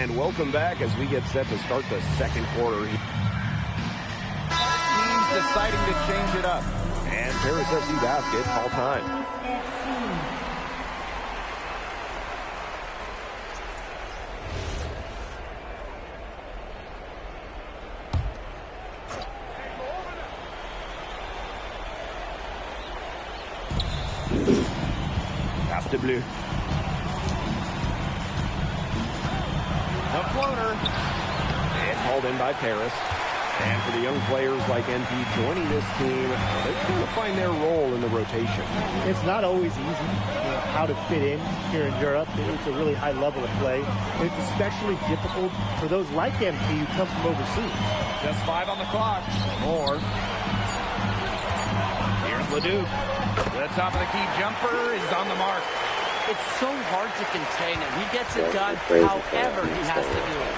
And welcome back as we get set to start the second quarter. Teams deciding to change it up. And Paris FC basket, call time. Pass to Bleu. The floater. It's hauled in by Paris. And for the young players like NP joining this team, they're trying to find their role in the rotation. It's not always easy, how to fit in here in Europe. It's a really high level of play. It's especially difficult for those like MP who come from overseas. Just 5 on the clock. More. Here's Leduc. The top of the key jumper is on the mark. It's so hard to contain him. He gets it done however he has to do it.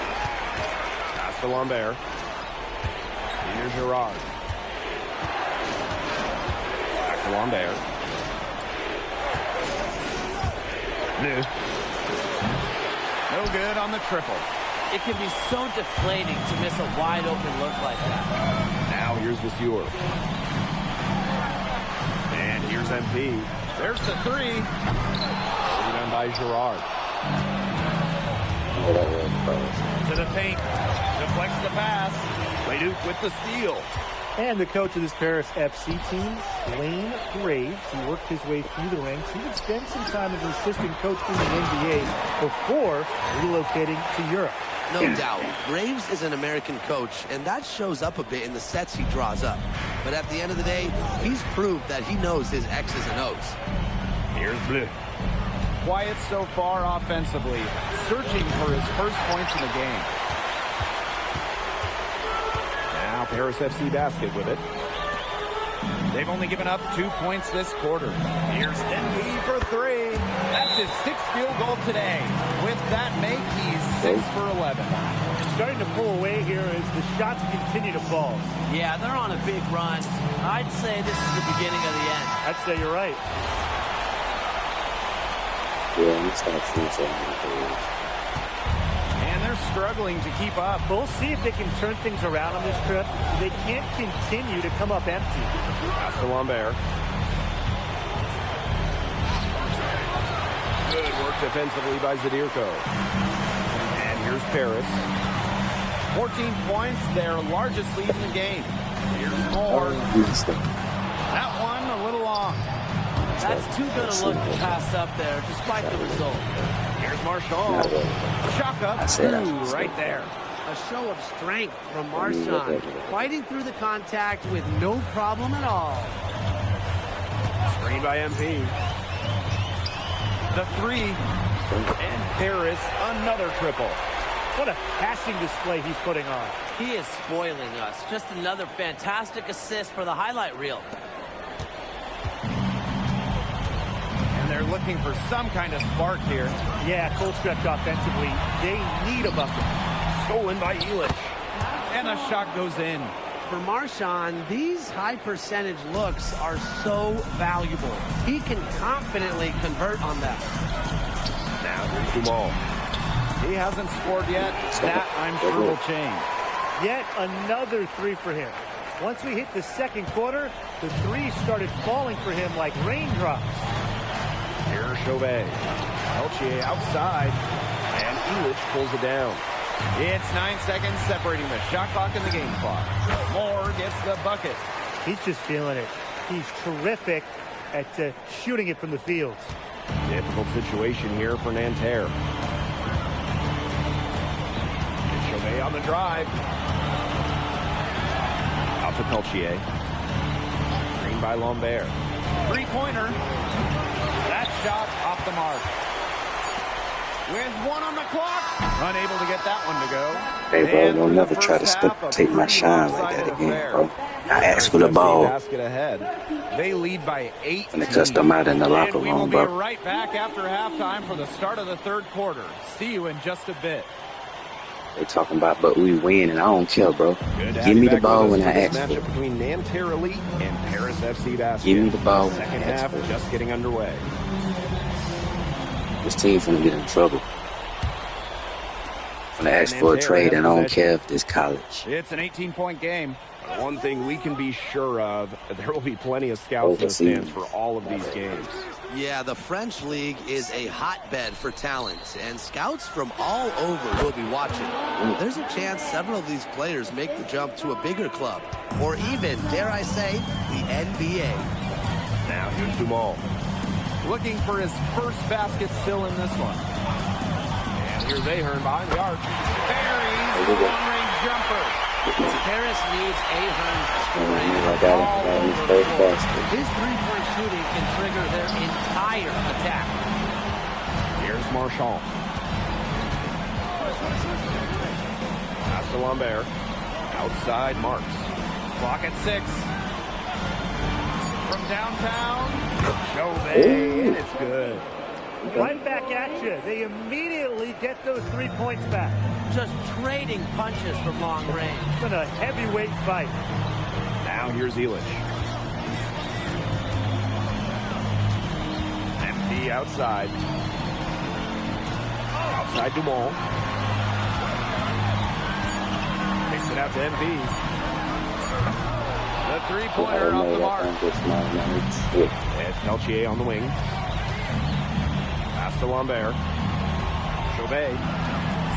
Pass to Lambert. Here's Gerard. Back to Lambert. No good on the triple. It can be so deflating to miss a wide open look like that. Now here's Vasseur. And here's MP. There's the three. Rebound by Gerard. To the paint. Deflects the pass. Leduc with the steal. And the coach of this Paris FC team, Blaine Graves, he worked his way through the ranks. He would spend some time as an assistant coach in the NBA before relocating to Europe. No doubt. Graves is an American coach, and that shows up a bit in the sets he draws up. But at the end of the day, he's proved that he knows his X's and O's. Here's Bleu. Quiet so far offensively, searching for his first points in the game. Now Paris FC basket with it. They've only given up 2 points this quarter. Here's NP for 3. That's his 6th field goal today. With that make, he's 6 for 11. Starting to pull away here as the shots continue to fall. Yeah, they're on a big run. I'd say this is the beginning of the end. I'd say you're right. And they're struggling to keep up. We'll see if they can turn things around on this trip. They can't continue to come up empty. Pass to Lambert. Good work defensively by Zadirko. And here's Paris. 14 points, their largest lead in the game. Here's Moore. That one a little long. That's too good a look to pass up there, despite the result. Here's Marchand. Shock up, right there. A show of strength from Marchand, fighting through the contact with no problem at all. Screen by MP. The three. And Paris, another triple. What a passing display he's putting on. He is spoiling us. Just another fantastic assist for the highlight reel. They're looking for some kind of spark here. Yeah, full stretch offensively. They need a bucket. Stolen by Elish. And a shot goes in. For Marchand, these high percentage looks are so valuable. He can confidently convert on them. Now here's Dumal. He hasn't scored yet. That, I'm sure, will change. Yet another three for him. Once we hit the second quarter, the threes started falling for him like raindrops. Here's Chauvet. Peltier outside. And Elish pulls it down. It's 9 seconds separating the shot clock and the game clock. Moore gets the bucket. He's just feeling it. He's terrific at shooting it from the field. Difficult situation here for Nanterre. Chauvet on the drive. Out to Peltier. Screen by Lambert. Three-pointer. That shot off the mark. With 1 on the clock. Unable to get that one to go. Hey, bro, don't never try to take my shine like that again, bro. I asked for the ball. Basket ahead. They lead by 8. And they cussed them out in the locker room, bro. We will be right back after halftime for the start of the third quarter. See you in just a bit. They talking about, but we win, and I don't care, bro. Give me the ball when I ask for it. Between Nanterre Elite and Paris FC Basket. Give me the ball. Second half just getting underway. This team's gonna get in trouble. When I ask for a trade, and I don't care if it's college. It's an 18-point game. One thing we can be sure of, there will be plenty of scouts in the stands for all of these games. Yeah, the French League is a hotbed for talent, and scouts from all over will be watching. There's a chance several of these players make the jump to a bigger club, or even, dare I say, the NBA. Now here's Dumal. Looking for his first basket still in this one. And here's Ahern behind the arc. Buries the long-range jumper. Paris needs Ahern's scoring got all his over first the floor. basket. His three-point shooting can trigger their entire attack. Here's Marchand. Pass to Lambert. Outside Marks. Clock at 6. From downtown, Chauvet, and it's good. Right back at you. They immediately get those 3 points back. Just trading punches from long range. It's been a heavyweight fight. Now here's Elish. MP outside. Outside Dumal. Takes it out to MP. The three-pointer off the mark. It's Peltier on the wing. Pass to Lambert. Chauvet.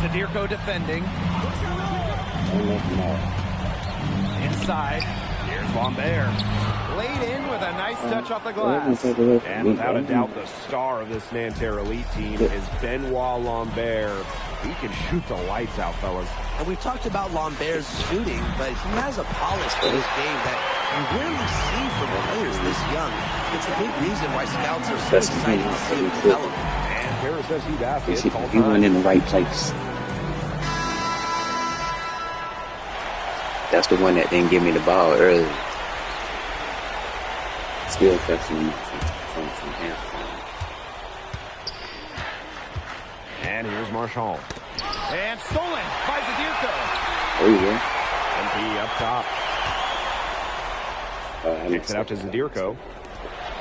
Zadirko defending. Inside. Here's Lambert. Laid in with a nice touch off the glass. And without a doubt, the star of this Nanterre elite team is Benoit Lambert. He can shoot the lights out, fellas. And we've talked about Lambert's shooting, but he has a polish to his game that you rarely see from players this young. It's a big reason why scouts are so excited to see him develop. And Paris FC basket. He went in the right place. That's the one that didn't give me the ball early. Still catching him from halftime. And here's Marchand. And stolen by Zadirko. Oh, yeah. MP up top. Kicks it out to Zadirko.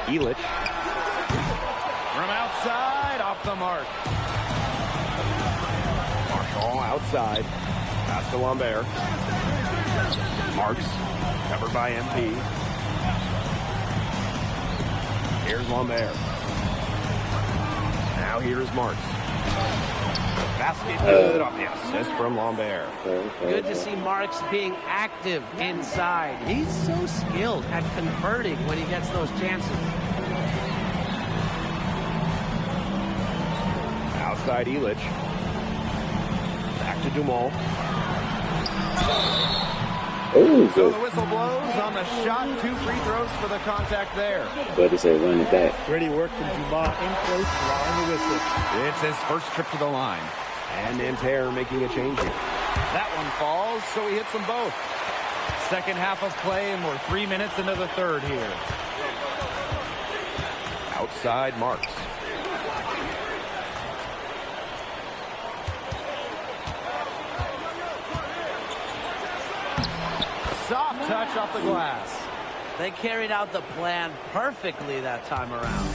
Elish. From outside, off the mark. Marchand outside. Pass to Lambert. Marks. Covered by MP. Here's Lambert. Now here's Marks. Basket good off the assist from Lambert. Good to see Marks being active inside. He's so skilled at converting when he gets those chances. Outside Elish. Back to Dumal. Oh, So the whistle blows on the shot. 2 free throws for the contact there. but it's a run it back. Ready work from Dumas in close, blowing the whistle. It's his first trip to the line. And Nanterre making a change here. That one falls, so he hits them both. Second half of play, and we're 3 minutes into the third here. Outside Marks. Soft touch off the glass. They carried out the plan perfectly that time around.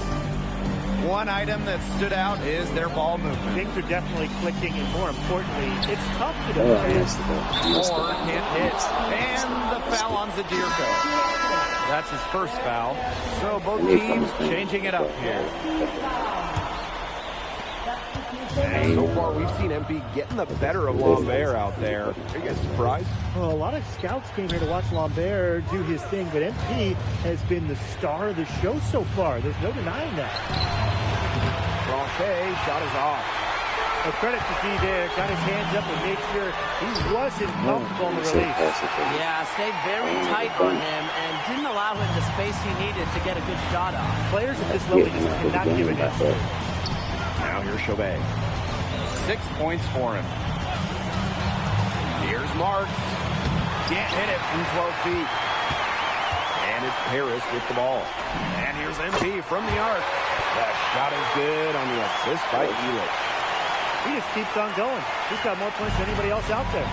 One item that stood out is their ball movement. Things are definitely clicking, and more importantly, it's tough to Oh, I defend. missed it. Or can't hit. And the foul on Zadirko. That's his first foul. So both teams changing it up here. And so far, we've seen MP getting the better of Lambert out there. Are you guys surprised? Well, a lot of scouts came here to watch Lambert do his thing, but MP has been the star of the show so far. There's no denying that. Blanchet shot is off. A credit to D there. Got his hands up and made sure he wasn't comfortable in the release. Yeah, stayed very tight on him and didn't allow him the space he needed to get a good shot off. Players at this level just cannot give it up. Now here's Chauvet. 6 points for him. Here's Marks. Can't hit it from 12 feet. And it's Paris with the ball. And here's MP from the arc. That shot is good on the assist by Elish. He just keeps on going. He's got more points than anybody else out there.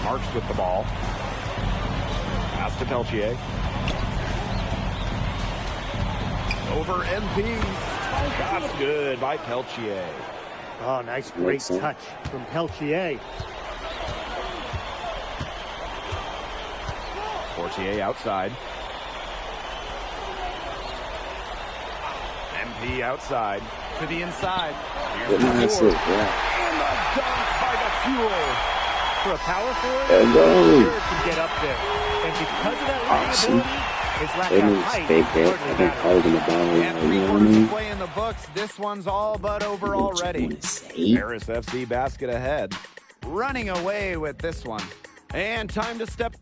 Marks with the ball. Pass to Peltier. Over MP. That's good by Peltier. Oh, nice, great touch from Peltier. Fortier outside. MP outside. To the inside. Good nice look, yeah. And the dunk by the Fuel. For a power forward, There goes. sure to get up there. And because of that Awesome. ability, his lack They of didn't height expect that. hardly I've been matters. holding the ball, And you know 3 what I quarters mean? of play in the books. This one's all but over What you already. wanna say? Paris FC basket ahead. Running away with this one. And time to step.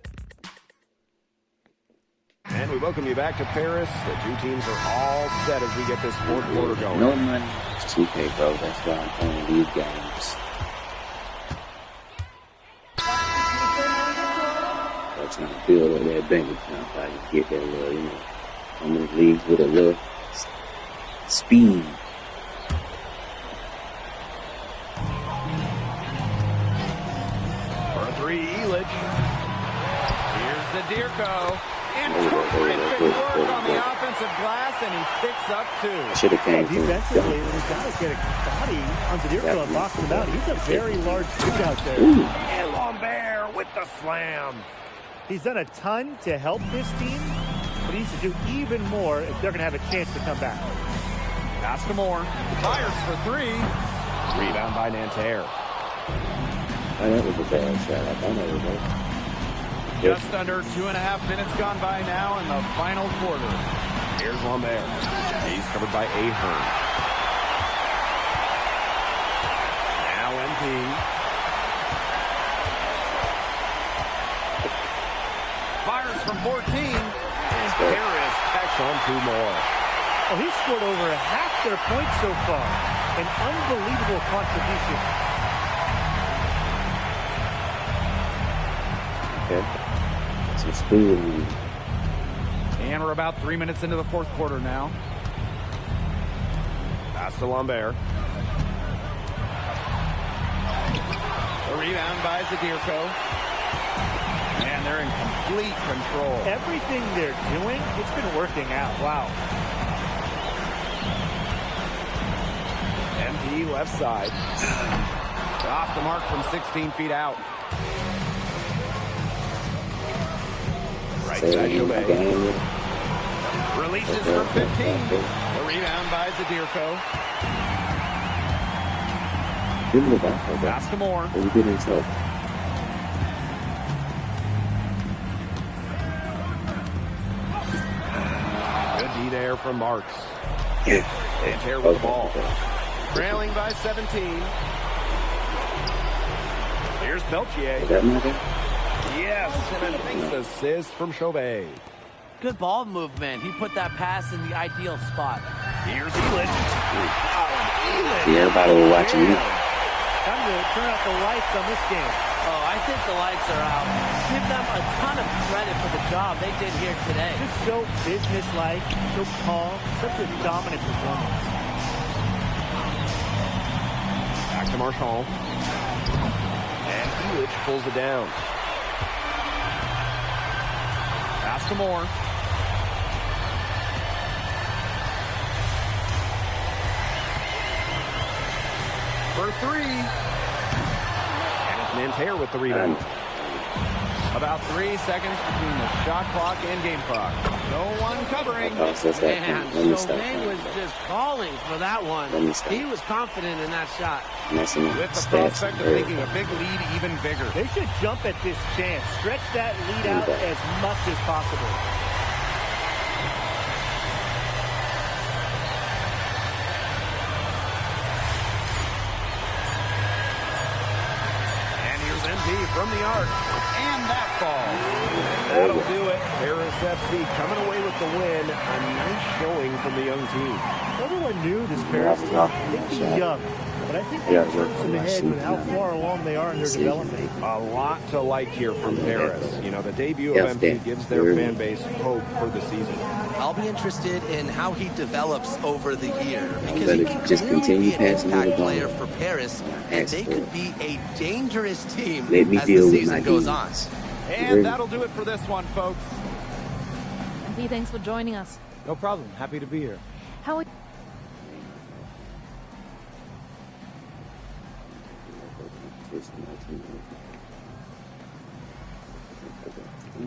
And we welcome you back to Paris. The two teams are all set as we get this fourth quarter going. No money. It's 2K, bro. That's why I'm playing these games. I'm trying to build up that bank account so I can get that little, you know, I'm in the leagues with a little speed. For a three, Elich. Here's Zadirko. And There we go, there we go, terrific good, work good, on the good. offensive glass, and he picks up 2. I should have came from Defensively, when he's got to get a body on Zadirko and box him out, he's a very large dude out there. Ooh, And Lambert with the slam. He's done a ton to help this team, but he needs to do even more if they're going to have a chance to come back. Pass to Moore. Fires for 3. Rebound by Nanterre. oh, that was a bad shot. I thought that was right. Just under 2.5 minutes gone by now in the final quarter. Here's Lambert. He's covered by Ahern. Now MP. Fires from 14. And Paris tacks on 2 more. Oh, he's scored over half their points so far. An unbelievable contribution. Okay. Some speed. And we're about 3 minutes into the fourth quarter now. Pass to Lambert. A rebound by Zadirko. And they're in complete control. Everything they're doing, it's been working out. Wow. MP left side. Off the mark from 16 feet out. Right Say side it in my Chauvet. game with it. Releases for 15. A rebound by Zadirko. Give me the back. Pass to Moore. What we did himself. Good D there from Marks. Yeah. Nanterre with the ball. Trailing by 17. Here's Is Peltier. that matter? Yes, and a nice assist from Chauvet. Good ball movement. He put that pass in the ideal spot. Here's Elich. Oh, Elich. See, everybody was watching you. Time to turn out the lights on this game. Oh, I think the lights are out. Give them a ton of credit for the job they did here today. Just so businesslike, so calm, such a dominant performance. Back to Marchand. And Elich pulls it down. Pass to Moore. For 3. And it's Nanterre with the rebound. About 3 seconds between the shot clock and game clock. No one covering. Oh, so that's that Man, point. Let me stop. Chauvet was just calling for that one. Let me stop. He was confident in that shot. Messing up With the stats prospect and of making a everything. big lead even bigger. They should jump at this chance. Stretch that lead out as much as possible. And here's MP from the arc. And that falls. That'll do it. Paris FC coming away with the win. A nice showing from the young team. Everyone knew this Paris team. They'd be young, but I think they Yeah, turned some ahead with how far along they are in their development. A lot to like here from Paris. You know, the debut Yes, of MP Dan. gives their fan base hope for the season. I'll be interested in how he develops over the year because Better he can just clearly continue be an passing me the impact ball. player for Paris, and they could be a dangerous team Let me as deal the with my season goes on. demons. And that'll do it for this one, folks. MP, thanks for joining us. No problem. Happy to be here. How are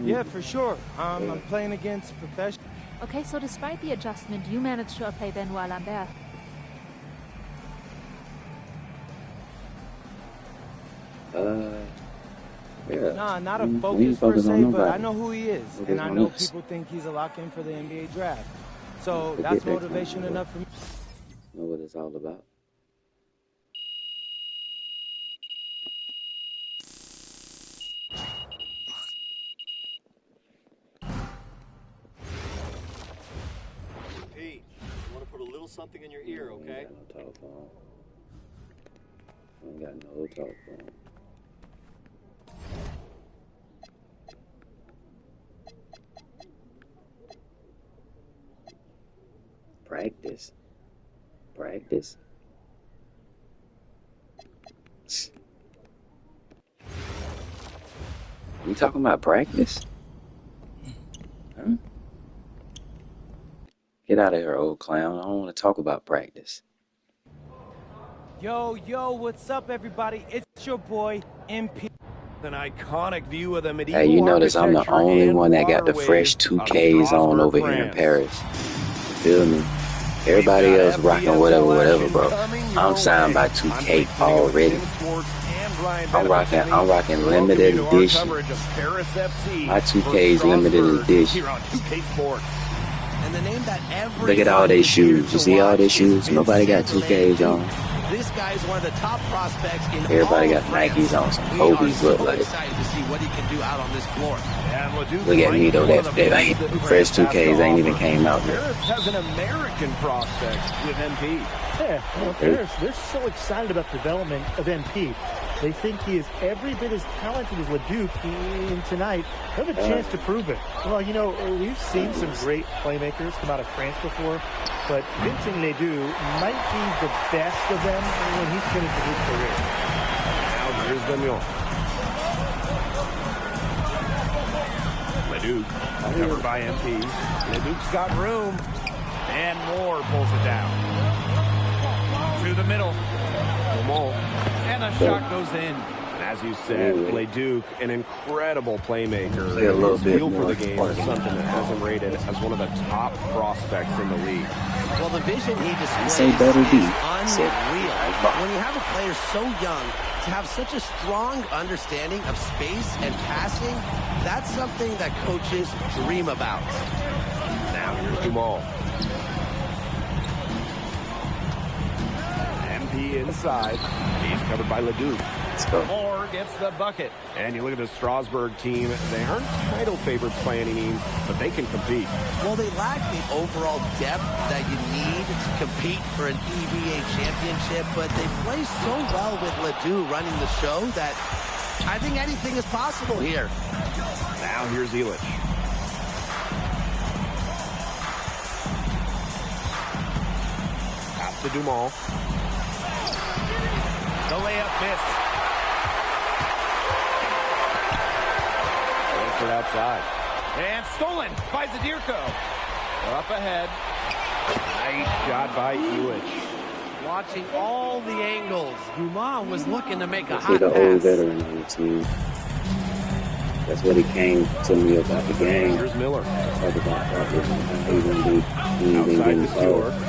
Yeah, for sure. I'm playing against professionals. Okay, so despite the adjustment, you managed to outplay Benoit Lambert. Yeah. Nah, not a We focus per focus on se, but nobody. I know who he is. Focus And I on know us. people think he's a lock-in for the NBA draft. So Forget that's that motivation kind of enough for me. Know what it's all about. Pete, you want to put a little something in your ear, okay? I ain't got no telephone. I ain't got no telephone. Practice. Practice. You talking about practice? Huh? Get out of here, old clown. I don't want to talk about practice. Yo, what's up, everybody? It's your boy, MP. An iconic view of the medieval Hey, you notice I'm the architecture only and one that got the fresh waterways 2Ks of on Strasbourg, over here in France. Paris. Feel me? Everybody We've got else rocking FPSL whatever, action bro. coming your I'm signed by way. 2K I'm already. I'm rocking limited edition. My 2K is limited edition. Here on 2K Sports. And the name that everyone Look at all their is here shoes. You to see all watch their is shoes? Nobody got Vincent 2Ks Ledoux. on. This guy is one of the top prospects in Everybody all got of France. Nikes on. Some We are Kobe's so look like. excited to see what he can do out on this floor. Look at me though. That fresh 2Ks ain't even came out yet. Paris has an American prospect with MP. Yeah, Paris, they're so excited about the development of MP. They think he is every bit as talented as Leduc, and tonight they have a chance to prove it. Well, you know, we've seen some great playmakers come out of France before, but Vincent Ledoux might be the best of them when he's finished his career. Now here's Demion. Leduc, covered by MP. Leduc's got room. And Moore pulls it down. To the middle. And the shot goes in. And as you said, Leduc, an incredible playmaker. Play a little His bit feel for more the game is something that has him rated as one of the top prospects in the league. Well, the vision he displays Say better is be. unreal. When you have a player so young, to have such a strong understanding of space and passing, that's something that coaches dream about. Now here's Dumal. MP inside. He's covered by Leduc. Let's go. Moore gets the bucket. And you look at the Strasbourg team. They aren't title favorites by any means, but they can compete. Well, they lack the overall depth that you need to compete for an EVA championship, but they play so well with Ledoux running the show that I think anything is possible here. Now here's Illich. Pass to Dumal. The layup missed. Going for that side. And stolen by Zadirko. Up ahead. Nice shot by Illich. Watching all the angles, Dumas was looking to make a See hot the old pass. veteran on the team. That's what he came to me about the game. Here's Miller. Talk about practice and how he's gonna be. He ain't been Outside getting to Stewart. fouled.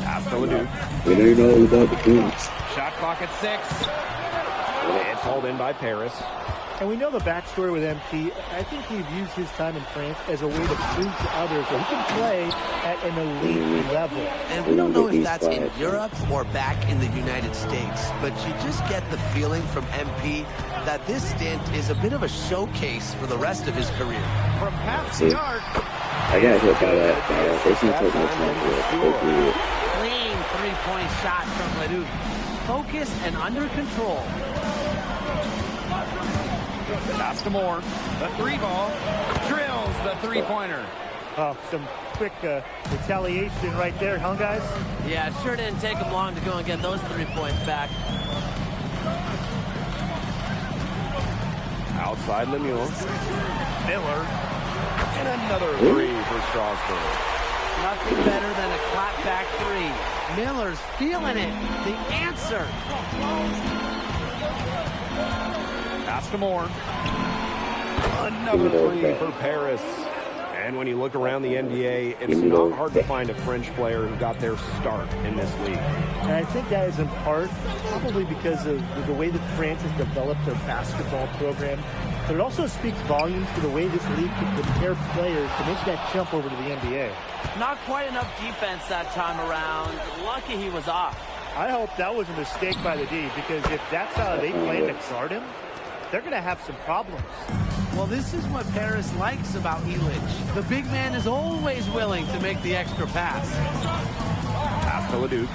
Pass to Ledoux. It ain't all about the points. Shot clock at 6. It's hauled in by Paris. And we know the backstory with MP. I think he views his time in France as a way to prove to others that he can play at an elite level. And we don't know if that's in Europe or back in the United States, but you just get the feeling from MP that this stint is a bit of a showcase for the rest of his career. From past See, the arc. I got hit by that. They can't take no time to go through it. Clean three-point shot from Ledoux. Focused and under control. Pass to Moore. The three ball. Drills the three-pointer. Oh, some quick retaliation right there, huh, guys? Yeah, it sure didn't take him long to go and get those 3 points back. Outside Lemieux. Miller. And another three for Strasbourg. Nothing better than a clapback three. Miller's feeling it. The answer. Pass to Moore. Another three for Paris. And when you look around the NBA, it's not hard to find a French player who got their start in this league. And I think that is in part probably because of the way that France has developed their basketball program. But it also speaks volumes to the way this league can prepare players to make that jump over to the NBA. Not quite enough defense that time around. Lucky he was off. I hope that was a mistake by the D, because if that's how they plan to guard him, they're going to have some problems. Well, this is what Paris likes about Illich. The big man is always willing to make the extra pass. Pass to Leduc.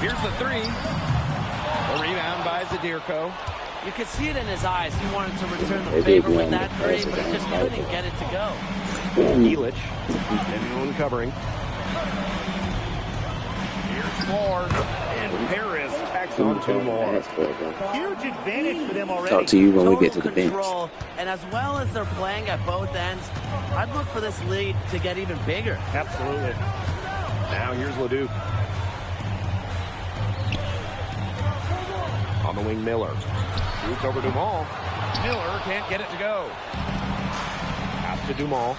Here's the three. The rebound by Zadirko. You could see it in his eyes. He wanted to return the favor with that three, but he just couldn't get it to go. Illich. Anyone covering. Here's Moore. And Paris tacks on two more. Huge advantage for them already. Talk to you when we get to the Control, bench. and as well as they're playing at both ends, I'd look for this lead to get even bigger. Absolutely. Now here's Leduc. On the wing, Miller. Shoots over Dumal. Miller can't get it to go. Pass to Dumal.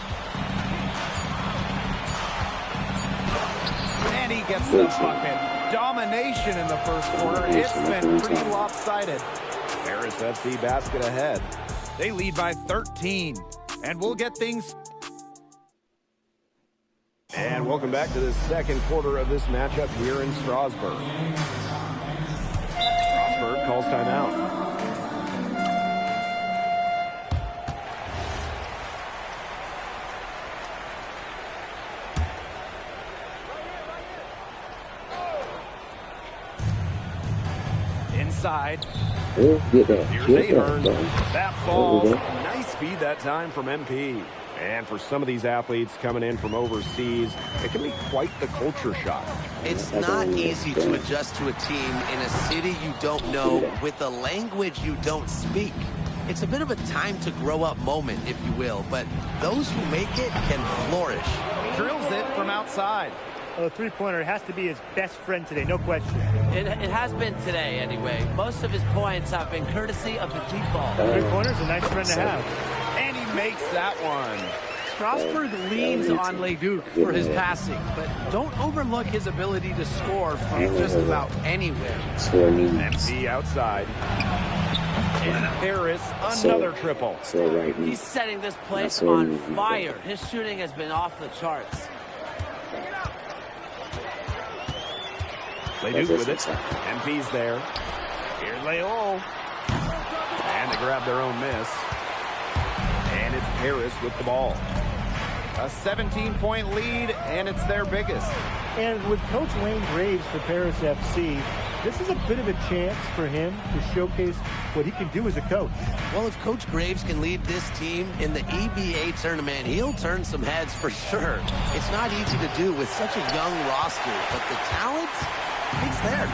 And he gets the bucket. Domination in the first quarter. It's been pretty lopsided. Paris FC basket ahead. They lead by 13. And we'll get things... And welcome back to the second quarter of this matchup here in Strasbourg. Strasbourg calls timeout. Inside. Here's Ahern. That falls. Nice feed that time from MP. And for some of these athletes coming in from overseas, it can be quite the culture shock. It's not easy to adjust to a team in a city you don't know with a language you don't speak. It's a bit of a time to grow up moment, if you will, but those who make it can flourish. Drills it from outside. A three-pointer has to be his best friend today, no question. It has been today, anyway. Most of his points have been courtesy of the deep ball. Three-pointer's a nice friend to have. And he makes that one. Strasbourg leans on Leduc for his passing, but don't overlook his ability to score from just about anywhere. MP outside. And Paris, another triple. He's setting this place on fire. His shooting has been off the charts. Leduc with it. MP's there. Here's Leol. And they grab their own miss. And it's Paris with the ball. A 17-point lead, and it's their biggest. And with Coach Wayne Graves for Paris FC, this is a bit of a chance for him to showcase what he can do as a coach. Well, if Coach Graves can lead this team in the EBA tournament, he'll turn some heads for sure. It's not easy to do with such a young roster, but the talent, it's there.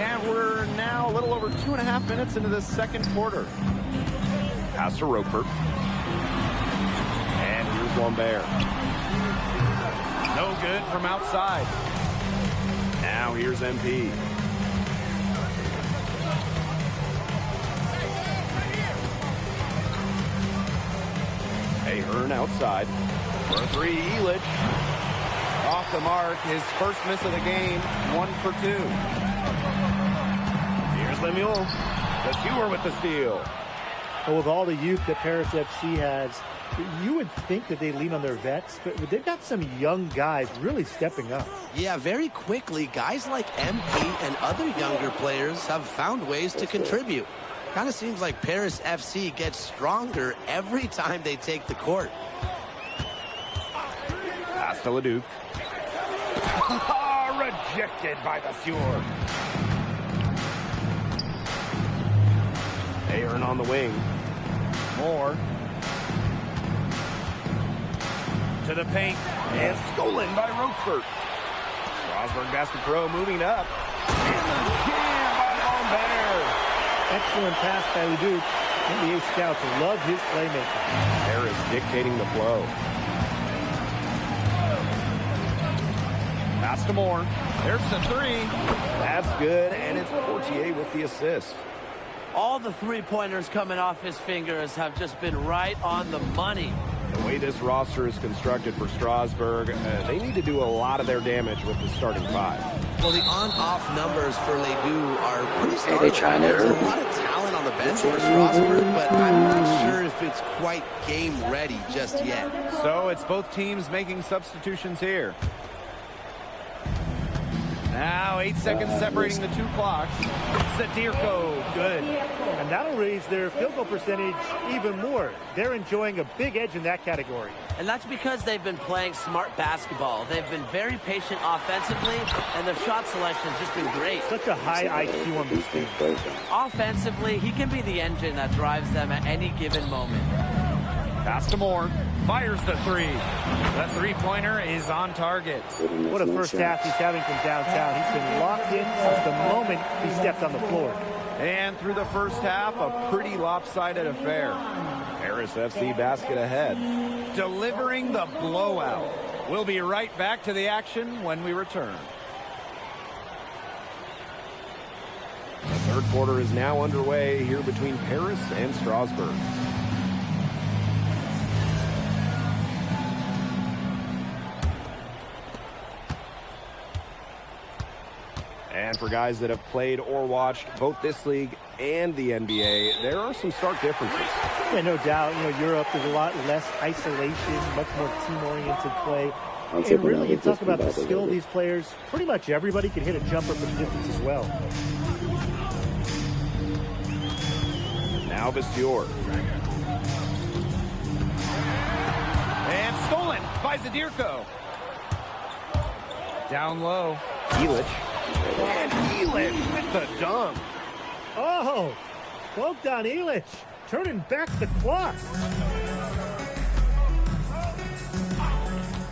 And we're now a little over 2.5 minutes into the second quarter. Pass to Roquefort. And here's Lambert. No good from outside. Now here's MP. Ahern outside. For a three, Illich. Off the mark, his first miss of the game, 1 for 2. Here's Lemuel. The Stewart with the steal. Well, with all the youth that Paris FC has, you would think that they lean on their vets, but they've got some young guys really stepping up. Yeah, very quickly, guys like MP and other younger players have found ways to contribute. Kind of seems like Paris FC gets stronger every time they take the court. Pass to Leduc. Rejected by the Stewart. Ahern on the wing. Moore. To the paint. And stolen by Roquefort. Strasbourg Basket Pro moving up. And the jam by Lambert. Excellent pass by Leduc. NBA scouts love his playmaking. Harris dictating the flow. Pass to Moore. There's the three. That's good, and it's Portier with the assist. All the three-pointers coming off his fingers have just been right on the money. The way this roster is constructed for Strasburg, they need to do a lot of their damage with the starting five. Well, the on-off numbers for Ledoux are pretty startling. They're trying to There's a lot of talent on the bench for Strasburg, but I'm not sure if it's quite game ready just yet. So it's both teams making substitutions here. Now 8 seconds separating the two clocks. Zadirko, good. And that'll raise their field goal percentage even more. They're enjoying a big edge in that category. And that's because they've been playing smart basketball. They've been very patient offensively, and their shot selection's just been great. Such a high IQ on this team. Offensively, he can be the engine that drives them at any given moment. Pass to Moore. Fires the three. The three-pointer is on target. What a first half he's having from downtown. He's been locked in since the moment he stepped on the floor. And through the first half, a pretty lopsided affair. Paris FC basket ahead. Delivering the blowout. We'll be right back to the action when we return. The third quarter is now underway here between Paris and Strasburg. And for guys that have played or watched both this league and the NBA, there are some stark differences. Yeah, no doubt. You know, Europe, there's a lot less isolation, much more team-oriented play. And really, you talk about the skill of these players, pretty much everybody can hit a jumper from distance as well. Now Vasseur. And stolen by Zadirko. Down low. Illich. And Illich with the dunk. Oh, Bogdan Illich turning back the clock.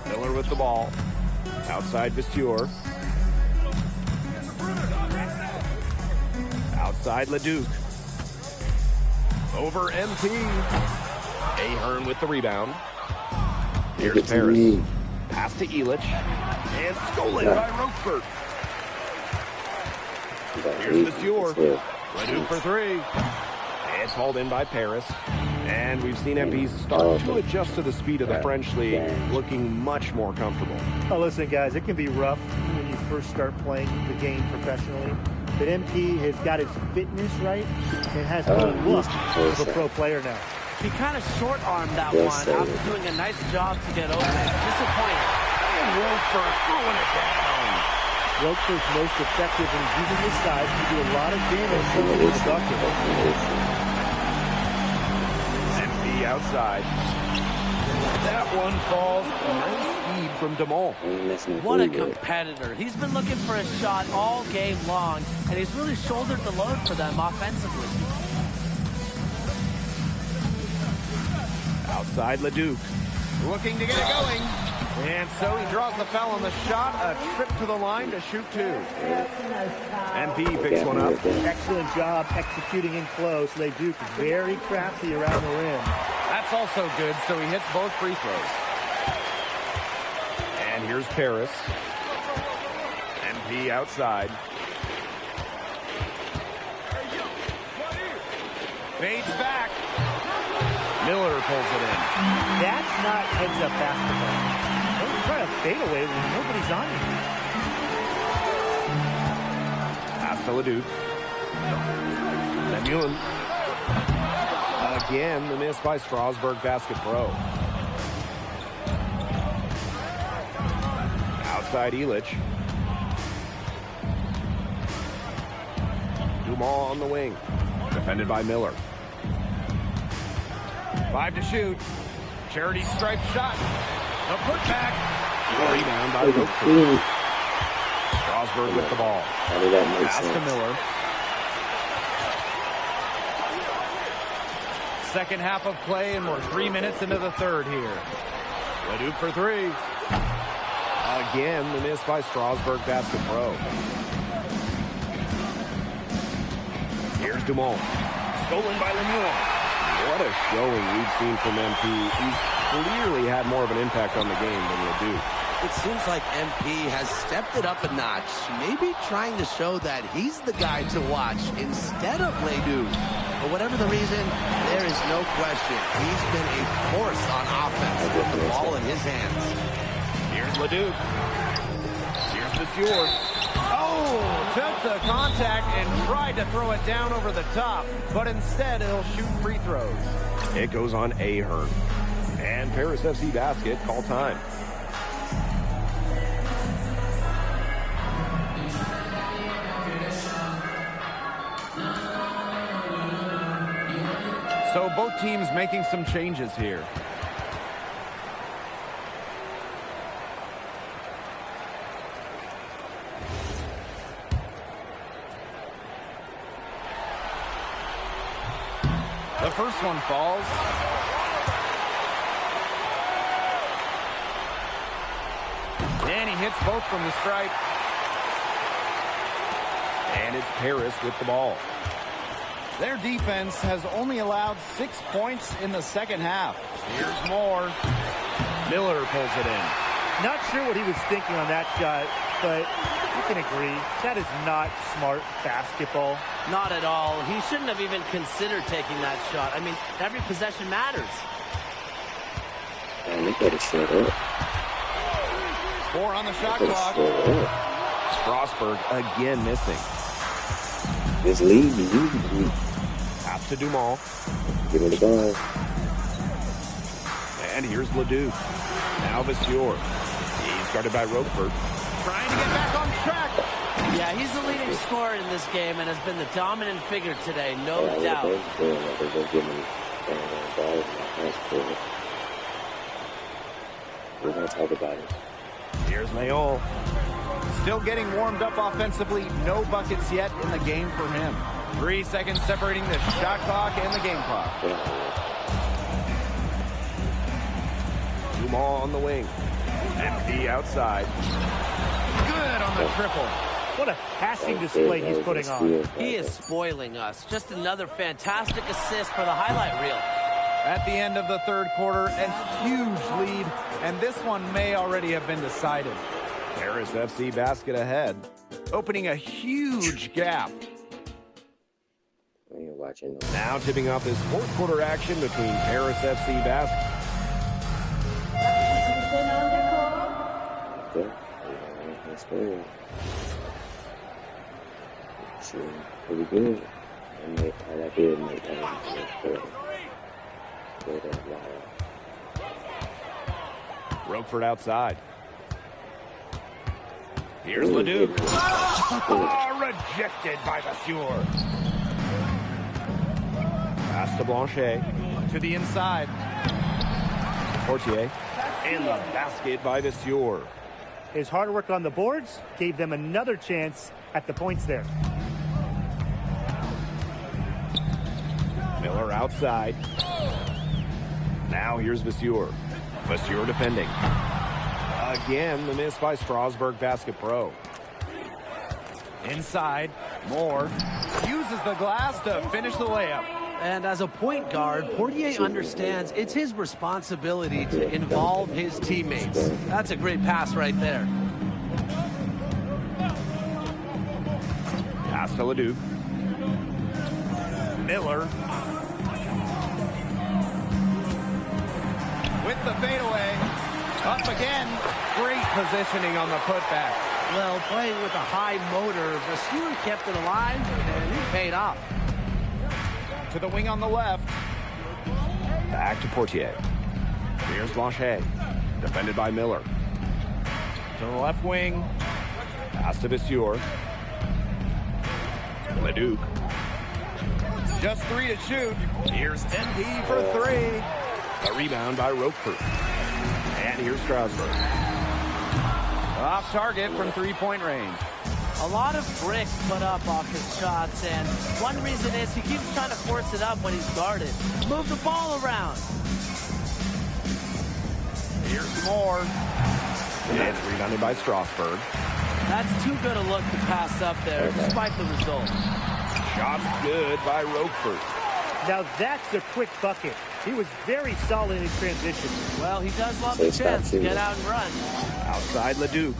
Miller with the ball. Outside Vasseur. Outside Leduc. Over MP. Ahern with the rebound. Here's Paris. Pass to Illich. And stolen by Rochefort. Here's Vasseur. Leduc for three. It's hauled in by Paris. And we've seen MPs start to adjust to the speed of the French league, looking much more comfortable. Oh, listen, guys, it can be rough when you first start playing the game professionally. But MP has got his fitness right and has the look of a pro player now. He kind of short-armed that one after doing a nice job to get open. Disappointing. And Rochefort throwing it down. Rochefort's most effective when he's using his size to do a lot of damage to the bucket. MP outside. That one falls. Nice feed from DeMol. What a competitor. He's been looking for a shot all game long, and he's really shouldered the load for them offensively. Outside Leduc. Looking to get it going. And so he draws the foul on the shot. A trip to the line to shoot two. MP picks one up. Excellent job executing in close. Leduc very crafty around the rim. That's also good, so he hits both free throws. And here's Paris. MP outside. Fades back. Miller pulls it in. That's not heads-up basketball. Don't try to fade away when nobody's on you. Pass to Leduc. Lemuel. Again, the miss by Strasburg Basket Pro. Outside Illich. Dumas on the wing. Defended by Miller. 5 to shoot. Charity stripe shot. A putback. Rebound by Rochefort. Strasburg with the ball. How did that make Pass sense? to Miller. Second half of play, and we're 3 minutes into the third here. Leduc for three. Again, the miss by Strasburg Basket Pro. Here's Dumont. Stolen by Lemuel. What a showing we've seen from MP. He's clearly had more of an impact on the game than Leduc. It seems like MP has stepped it up a notch, maybe trying to show that he's the guy to watch instead of Leduc. For whatever the reason, there is no question he's been a force on offense with the ball in his hands. Here's Leduc. Here's Vasseur. Oh, took the contact and tried to throw it down over the top, but instead he'll shoot free throws. It goes on Ahern. And Paris FC basket, call time. So both teams making some changes here. The first one falls. And he hits both from the stripe. And it's Paris with the ball. Their defense has only allowed 6 points in the second half. Here's more. Miller pulls it in. Not sure what he was thinking on that shot, but you can agree, that is not smart basketball. Not at all. He shouldn't have even considered taking that shot. I mean, every possession matters. Man, they better shut up. 4 on the shot clock. Strasburg again missing. This lead is easy. Pass to Dumont. Give me the ball. And here's Leduc. Now Vasseur. He's guarded by Roquefort. Trying to get back on track. Yeah, he's the leading scorer in this game and has been the dominant figure today, no doubt. We're going to talk about it. Here's Leon. Still getting warmed up offensively. No buckets yet in the game for him. 3 seconds separating the shot clock and the game clock. Dumont on the wing. MP outside. Good on the triple. What a passing display he's putting on. He is spoiling us. Just another fantastic assist for the highlight reel. At the end of the third quarter, a huge lead, and this one may already have been decided. Paris FC basket ahead. Opening a huge gap. When you're watching Now tipping off this fourth quarter action between Paris FC basket. Okay. Let's go. Pretty good. I did make that. Roquefort outside. Here's Leduc. Oh, rejected by Vasseur. Pass to Blanchet. To the inside. Portier. In the basket by Vasseur. His hard work on the boards gave them another chance at the points there. Miller outside. Now here's Vasseur. Vasseur defending. Again, the miss by Strasburg Basket Pro. Inside. Moore uses the glass to finish the layup. And as a point guard, Portier understands it's his responsibility to involve his teammates. That's a great pass right there. Pass to Leduc. Miller. With the fadeaway. Up again. Great positioning on the putback. Well, playing with a high motor, Vasseur kept it alive, and he paid off. To the wing on the left. Back to Portier. Here's Blanchet. Defended by Miller. To the left wing. Pass to Vasseur. Leduc. Just 3 to shoot. Here's MP for 3. A rebound by Roquefort. And here's Strasburg. Off target from 3-point range. A lot of bricks put up off his shots, and one reason is he keeps trying to force it up when he's guarded. Move the ball around. Here's Moore. It's rebounded by Strasburg. That's too good a look to pass up there, despite the result. Shots good by Roquefort. Now that's a quick bucket. He was very solid in transition. Well, he does love the chance to get out and run. Outside Leduc.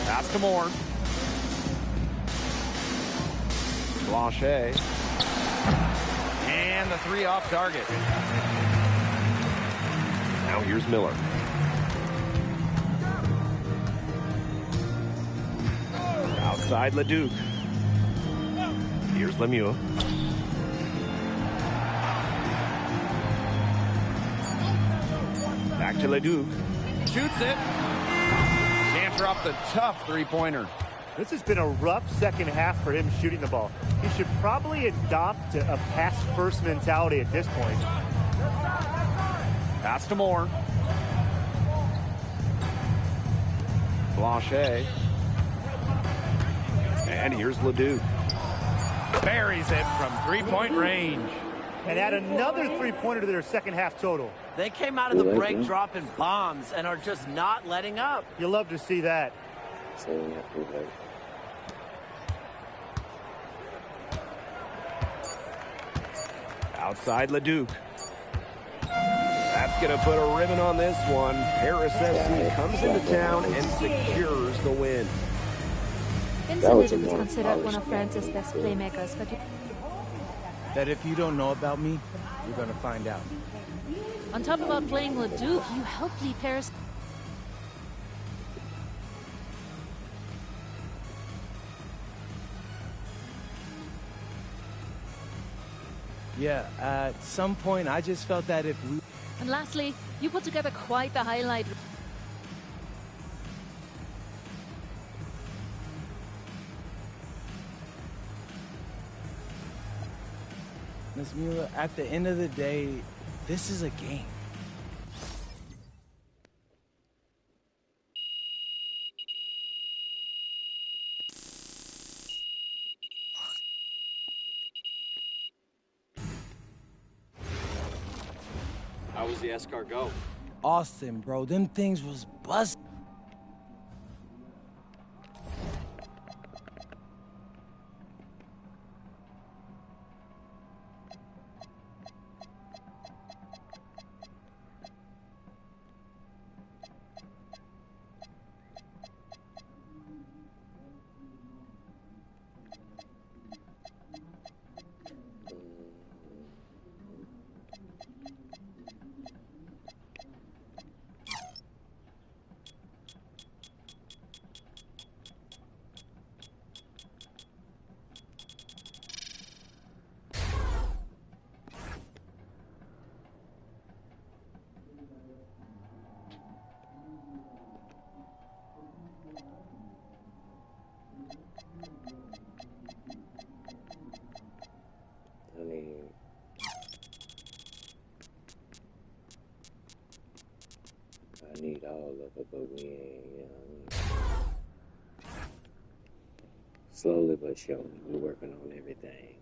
Pass to Moore. Blanchet. And the three off target. Now here's Miller. Outside Leduc. Here's Lemieux. Back to Leduc. Shoots it. Can't drop the tough three-pointer. This has been a rough second half for him shooting the ball. He should probably adopt a pass-first mentality at this point. Pass to Moore. Blanchet. And here's Leduc. Buries it from three-point range. And add another three-pointer to their second half total. They came out of the break dropping bombs and are just not letting up. You love to see that. Outside Leduc. That's going to put a ribbon on this one. Paris FC comes into town and secures the win. Vincent Leduc is considered one of France's best playmakers, but That if you don't know about me, you're going to find out. on top of outplaying Leduc, you helped lead Paris. Yeah, at some point, I just felt that if we... And lastly, you put together quite the highlight. Ms. Mueller, at the end of the day, this is a game. How was the escargot? Austin, bro, them things was bust. I need all of it, but we ain't, you know what I mean? Slowly but surely, we're working on everything.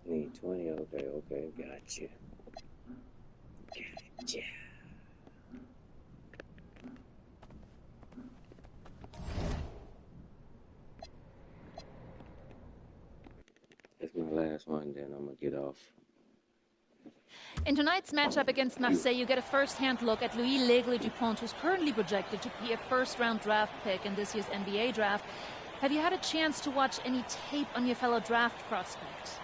Need 20, okay, gotcha. Gotcha. That's my last one, then I'm gonna get off. In tonight's matchup against Marseille, you get a first-hand look at Louis L'Aigle-Dupont, who's currently projected to be a first-round draft pick in this year's NBA draft. Have you had a chance to watch any tape on your fellow draft prospect?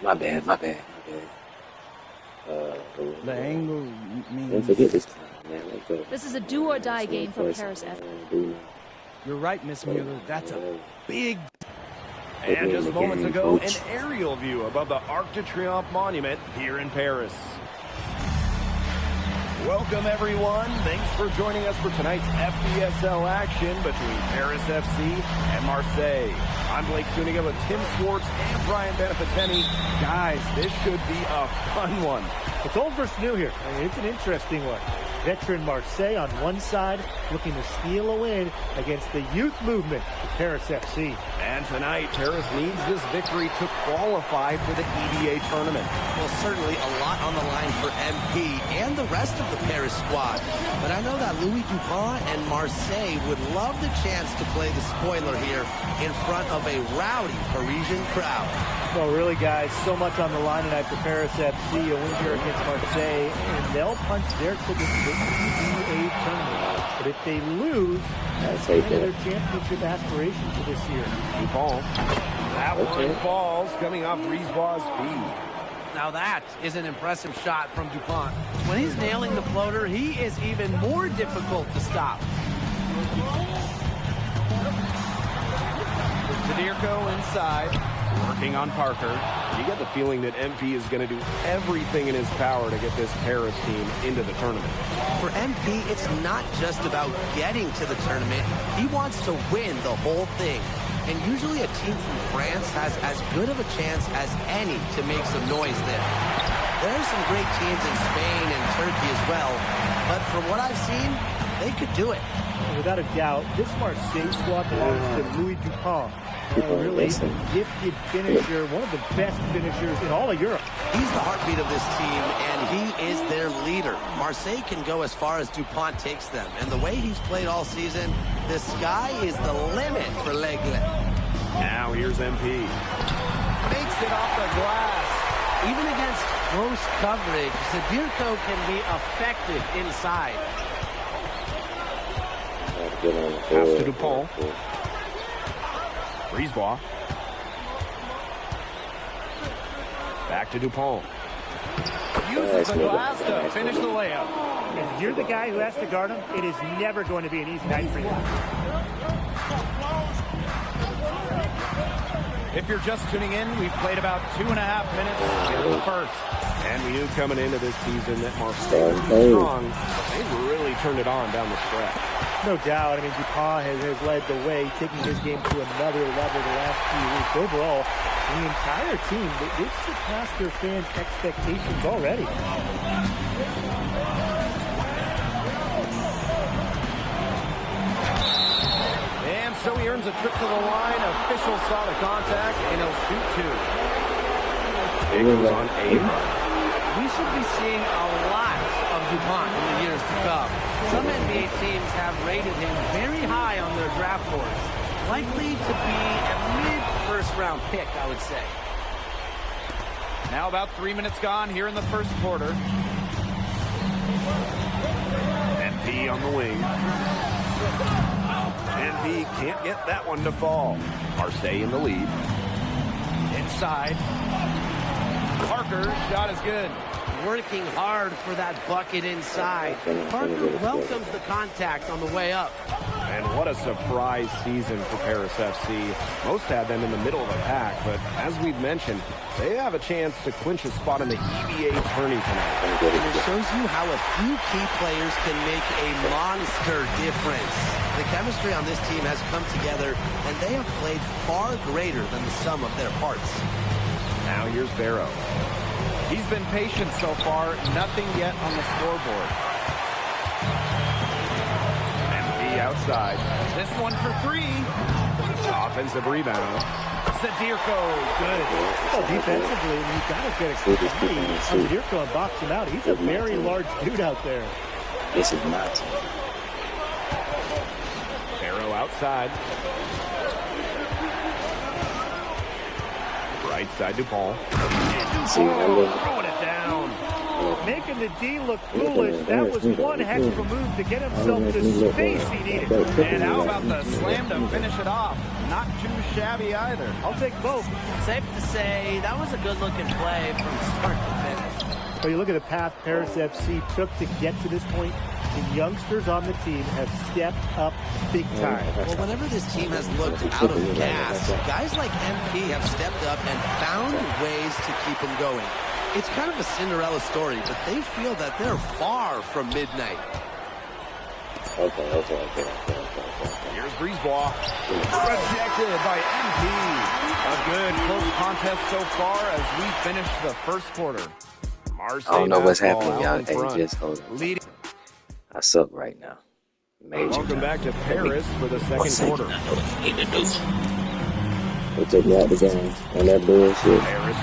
My bad. The angle Don't means... forget this time, man. Let's go. This is a do-or-die game for Paris FC. You're right, Miss Mueller. That's a big... And just moments ago, an aerial view above the Arc de Triomphe monument here in Paris. Welcome, everyone. Thanks for joining us for tonight's FPSL action between Paris FC and Marseille. I'm Blake Zuniga with Tim Swartz and Brian Benefitemi. Guys, this should be a fun one. It's old versus new here. I mean, it's an interesting one. Veteran Marseille on one side looking to steal a win against the youth movement of Paris FC. And tonight, Paris needs this victory to qualify for the EDA tournament. Well, certainly a lot on the line for MP and the rest of the Paris squad. But I know that Louis Dupont and Marseille would love the chance to play the spoiler here in front of a rowdy Parisian crowd. Well, really, guys, so much on the line tonight for Paris FC. A win here against Marseille, and they'll punch their ticket to the EDA tournament. But if they lose, that's the end of their championship aspirations for this year. Dupont. That one falls, coming off Brisebois' feed. Now that is an impressive shot from Dupont. When he's nailing the floater, he is even more difficult to stop. Zadirko inside, working on Parker. You get the feeling that MP is going to do everything in his power to get this Paris team into the tournament. For MP, it's not just about getting to the tournament. He wants to win the whole thing. And usually a team from France has as good of a chance as any to make some noise there. There's some great teams in Spain and Turkey as well, but from what I've seen, they could do it. Without a doubt, this Marseille squad belongs to Louis Dupont. Really a gifted finisher, one of the best finishers in all of Europe. He's the heartbeat of this team, and he is their leader. Marseille can go as far as Dupont takes them, and the way he's played all season, the sky is the limit for L'Aigle. Now here's MP. Makes it off the glass. Even against close coverage, Zadirko can be effective inside. Pass to Dupont. Brisebois. Back to Dupont. Uses the glass to finish the layup. If you're the guy who has to guard him, it is never going to be an easy night for you. If you're just tuning in, we've played about 2.5 minutes here in the first. And we knew coming into this season that Marseille would be strong, but they've really turned it on down the stretch. No doubt. I mean, Dupont has led the way, taking his game to another level the last few weeks. Overall, the entire team, they've surpassed their fans' expectations already. And so he earns a trip to the line. Official saw the contact, and he'll shoot two. It goes on 8. We should be seeing a lot of Dupont in the years to come. Some NBA teams have rated him very high on their draft boards. Likely to be a mid-first-round pick, I would say. Now about 3 minutes gone here in the first quarter. MP on the wing. MP can't get that one to fall. Marseille in the lead. Inside. Parker, shot is good. Working hard for that bucket inside. Parker welcomes the contact on the way up. And what a surprise season for Paris FC. Most had them in the middle of the pack, but as we've mentioned, they have a chance to clinch a spot in the EVA tourney tonight. And it shows you how a few key players can make a monster difference. The chemistry on this team has come together, and they have played far greater than the sum of their parts. Now here's Barrow. He's been patient so far, nothing yet on the scoreboard. MP outside. This one for three. Offensive rebound. Zadirko, good. Well, defensively, you've got to get a quick lead on Zadirko and box him out. He's a very large dude out there. This is not. Barrow outside. Right side Dupont. And Dupont throwing it down. making the D look foolish. That was one heck of a move to get himself the space he needed. And how about the slam to finish it off? Not too shabby either. I'll take both. Safe to say, that was a good-looking play from start to finish. But you look at the path Paris FC took to get to this point. The youngsters on the team have stepped up big time. Well, whenever this team has looked out of gas, guys like MP have stepped up and found ways to keep them going. It's kind of a Cinderella story, but they feel that they're far from midnight. Okay. Here's Brisebois. Rejected by MP. A good close contest so far as we finish the first quarter. Marseille I don't know what's basketball happening, y'all. out in Hey, just front. hold on. Leading. I suck right now. Major. Welcome back to Paris for the second quarter. We took me out the game on that bullshit. Paris.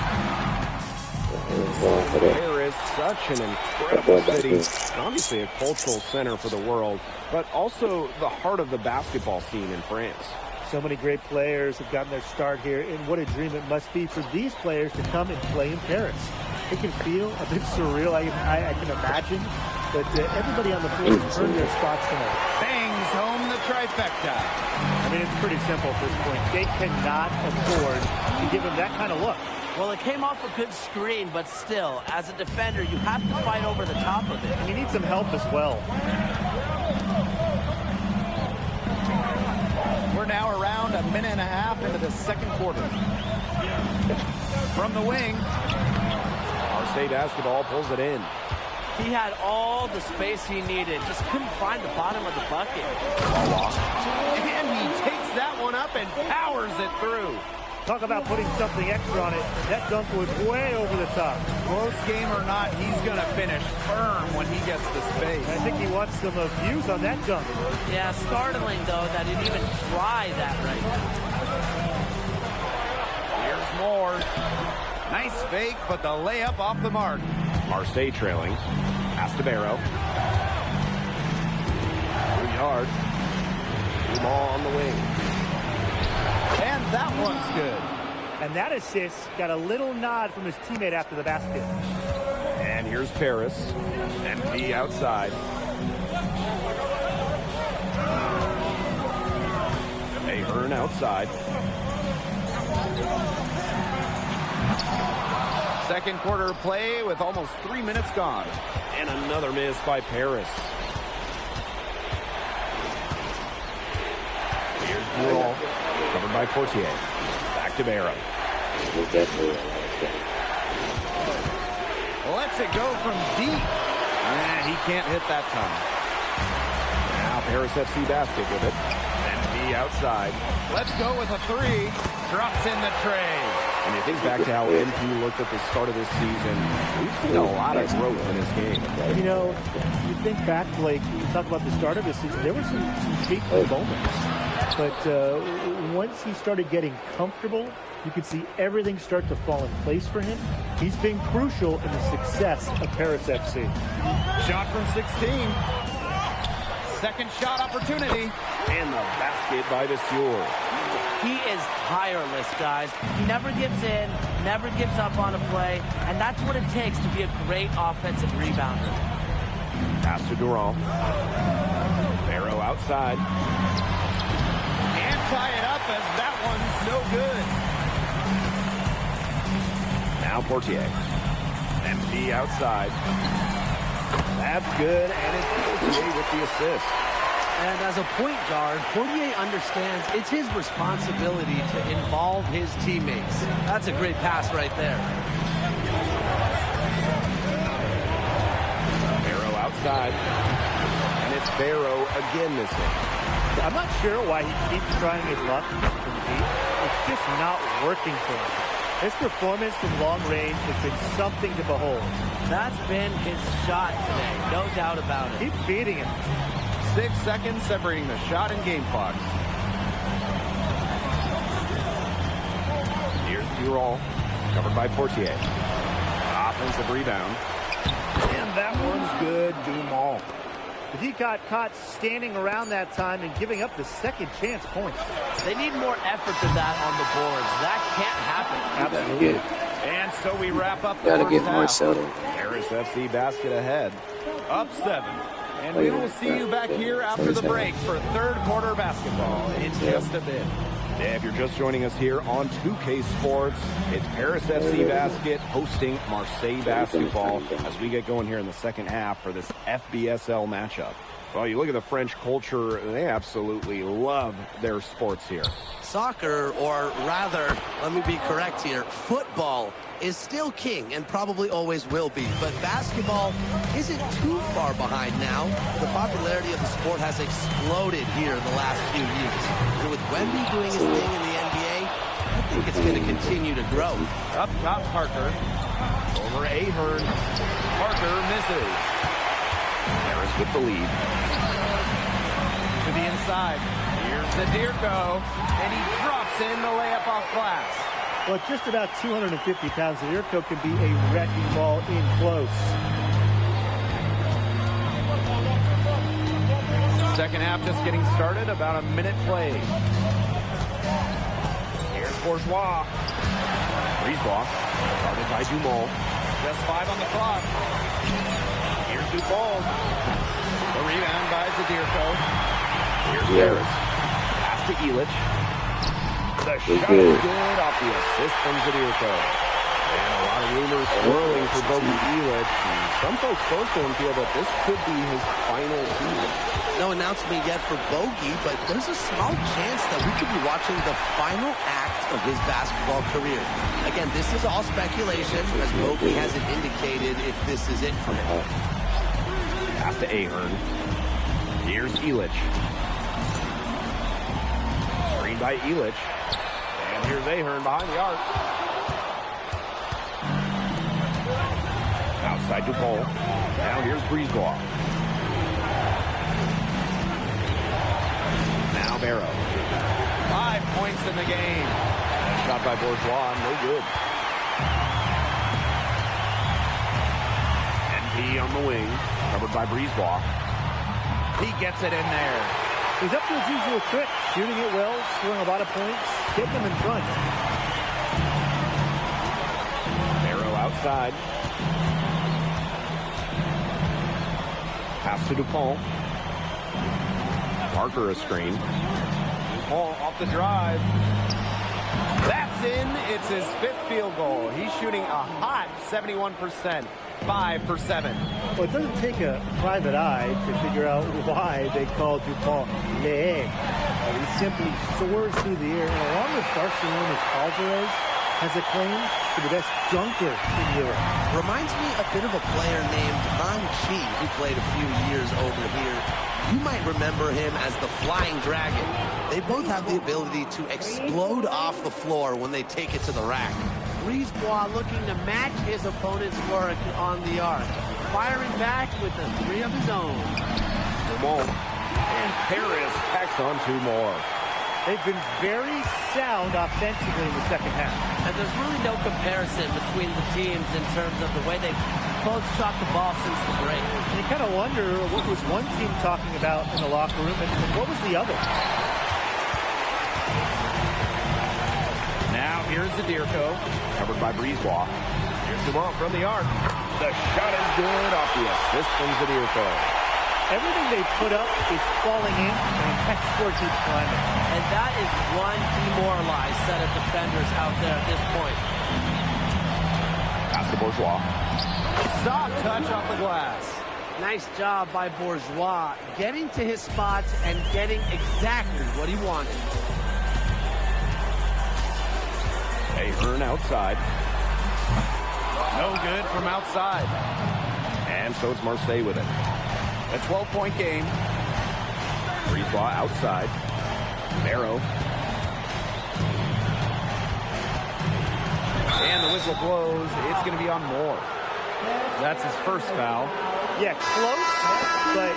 Going for that. Paris, such an incredible city. Obviously a cultural center for the world, but also the heart of the basketball scene in France. So many great players have gotten their start here, and what a dream it must be for these players to come and play in Paris. It can feel a bit surreal, I can imagine, but everybody on the floor has earned their spots tonight. Bangs home the trifecta. I mean, it's pretty simple at this point. They cannot afford to give him that kind of look. Well, it came off a good screen, but still, as a defender, you have to fight over the top of it. And you need some help as well. We're now around a minute and a half into the second quarter. From the wing, Marseille basketball pulls it in. He had all the space he needed, just couldn't find the bottom of the bucket. And he takes that one up and powers it through. Talk about putting something extra on it. That dunk was way over the top. Close game or not, he's going to finish firm when he gets the space. I think he wants some views on that dunk. Yeah, startling, though, that he'd even try that right now. Here's more. Nice fake, but the layup off the mark. Marseille trailing. Pass to Barrow. Yard. New ball on the wing. And that one's good. And that assist got a little nod from his teammate after the basket. And here's Paris. MP outside. Ahern outside. Second quarter play with almost 3 minutes gone. And another miss by Paris. Here's Durall. Covered by Portier. Back to Barrow. Lets it go from deep. And he can't hit that time. Now Paris FC basket with it. MP outside. Let's go with a three. Drops in the tray. And you think back to how MP looked at the start of this season, we've seen a lot of growth in his game. You know, you think back, Blake, you talk about the start of this season, there were some big moments. But once he started getting comfortable, you could see everything start to fall in place for him. He's been crucial in the success of Paris FC. Shot from 16. Second shot opportunity. And the basket by Vasseur. He is tireless, guys. He never gives in, never gives up on a play, and that's what it takes to be a great offensive rebounder. Pass to Durant. Barrow outside. Can't tie it up as that one's no good. Now Portier. MP outside. That's good, and it's Portier with the assist. And as a point guard, Portier understands it's his responsibility to involve his teammates. That's a great pass right there. Barrow outside. And it's Barrow again missing. I'm not sure why he keeps trying his luck from deep. It's just not working for him. His performance from long range has been something to behold. That's been his shot today, no doubt about it. Keep feeding him. 6 seconds separating the shot and game clocks. Here's Durall, covered by Portier. Offensive rebound. And that one's good, Dumas. But he got caught standing around that time and giving up the second chance points. They need more effort than that on the boards. That can't happen. Absolutely. And so we wrap up the Gotta first get half. Marcelo. Paris FC basket ahead, up 7. And we will see you back here after the break for third quarter basketball in just a bit. If you're just joining us here on 2K Sports, it's Paris FC Basket hosting Marseille Basketball as we get going here in the second half for this FBSL matchup. Well, you look at the French culture, they absolutely love their sports here. Soccer, or rather, let me be correct here, football is still king and probably always will be. But basketball isn't too far behind now. The popularity of the sport has exploded here in the last few years. And with Wemby doing his thing in the NBA, I think it's going to continue to grow. Up top, Parker. Over Ahern. Parker misses. Harris with the lead. To the inside. Here's Zadirko. And he drops in the layup off glass. Well, at just about 250 pounds, Zadirko can be a wrecking ball in close. Second half just getting started. About a minute played. Here's Bourgeois. Brisebois. Guarded by Dumont. Just 5 on the clock. Here's Dupont. The rebound by Zadirko. Here's Harris. Pass to Illich. The shot is good off the assist from Zadirko. And a lot of rumors swirling for Bogi Illich. And some folks close to him feel that this could be his final season. No announcement yet for Bogi, but there's a small chance that we could be watching the final act of his basketball career. Again, this is all speculation, as Bogi hasn't indicated if this is it for him. Pass to Ahern. Here's Illich. Screen by Illich. And here's Ahern behind the arc. Outside Dupont. Now here's Brisebois. Now Barrow. 5 points in the game. Shot by Bourgeois, no good. NP on the wing, covered by Brisebois. He gets it in there. He's up to his usual trick, shooting it well, scoring a lot of points, getting them in front. Barrow outside. Pass to Dupont. Parker a screen. Dupont off the drive. That's in. It's his 5th field goal. He's shooting a hot 71%. 5 for 7. Well, it doesn't take a private eye to figure out why they call Dupont Le. He simply soars through the air, and along with Barcelona's Alvarez, has a claim to the best dunker in Europe. Reminds me a bit of a player named Han Chi, who played a few years over here. You might remember him as the Flying Dragon. They both have the ability to explode off the floor when they take it to the rack. Brisebois looking to match his opponent's work on the arc. Firing back with the 3 of his own. Dumont. And Paris tacks on 2 more. They've been very sound offensively in the second half. And there's really no comparison between the teams in terms of the way they both shot the ball since the break. And you kind of wonder what was one team talking about in the locker room and what was the other. Now here's Zadirko, covered by Brisebois. Here's Dumont from the arc. The shot is good off the assist from Zadirko. Everything they put up is falling in, and next score keeps climbing. And that is one demoralized set of defenders out there at this point. Pass to Bourgeois. Soft touch off the glass. Nice job by Bourgeois, getting to his spots and getting exactly what he wanted. Ahern outside. No good from outside. And so it's Marseille with it. A 12-point game. Brisebois outside. Barrow. And the whistle blows. It's going to be on Moore. That's his first foul. Yeah, close, but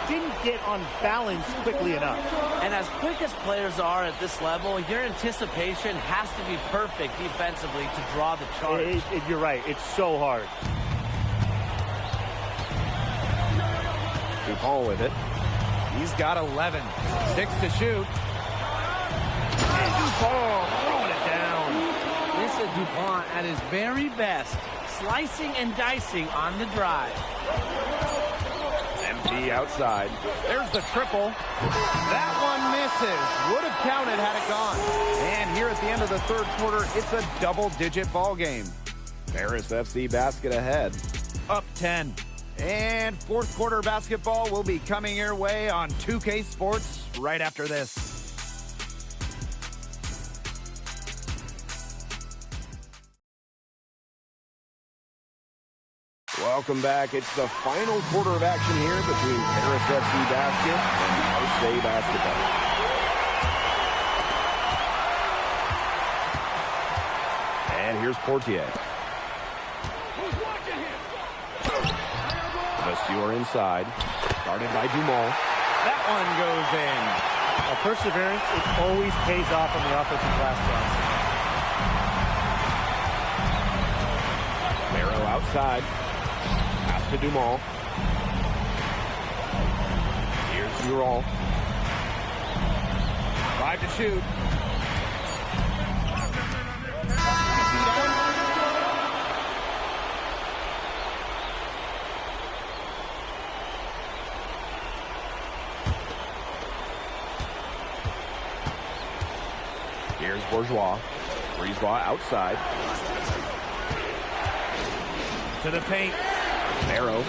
he didn't get on balance quickly enough. And as quick as players are at this level, your anticipation has to be perfect defensively to draw the charge. You're right. It's so hard. Dupont with it. He's got 11. 6 to shoot. And Dupont throwing it down. This a DuPont at his very best, slicing and dicing on the drive. MP outside. There's the triple. That one misses. Would have counted had it gone. And here at the end of the third quarter, it's a double-digit ball game. Paris FC basket ahead. Up 10. And fourth quarter basketball will be coming your way on 2K Sports right after this. Welcome back. It's the final quarter of action here between Paris FC basket and Marseille basketball. And here's Portier. Vasseur inside. Guarded by Dumont. That one goes in. Perseverance, it always pays off on the offensive glass, guys. Barrow outside. Pass to Dumont. Here's Durant. 5 to shoot. Here's Bourgeois. Brisebois outside. To the paint. Barrow.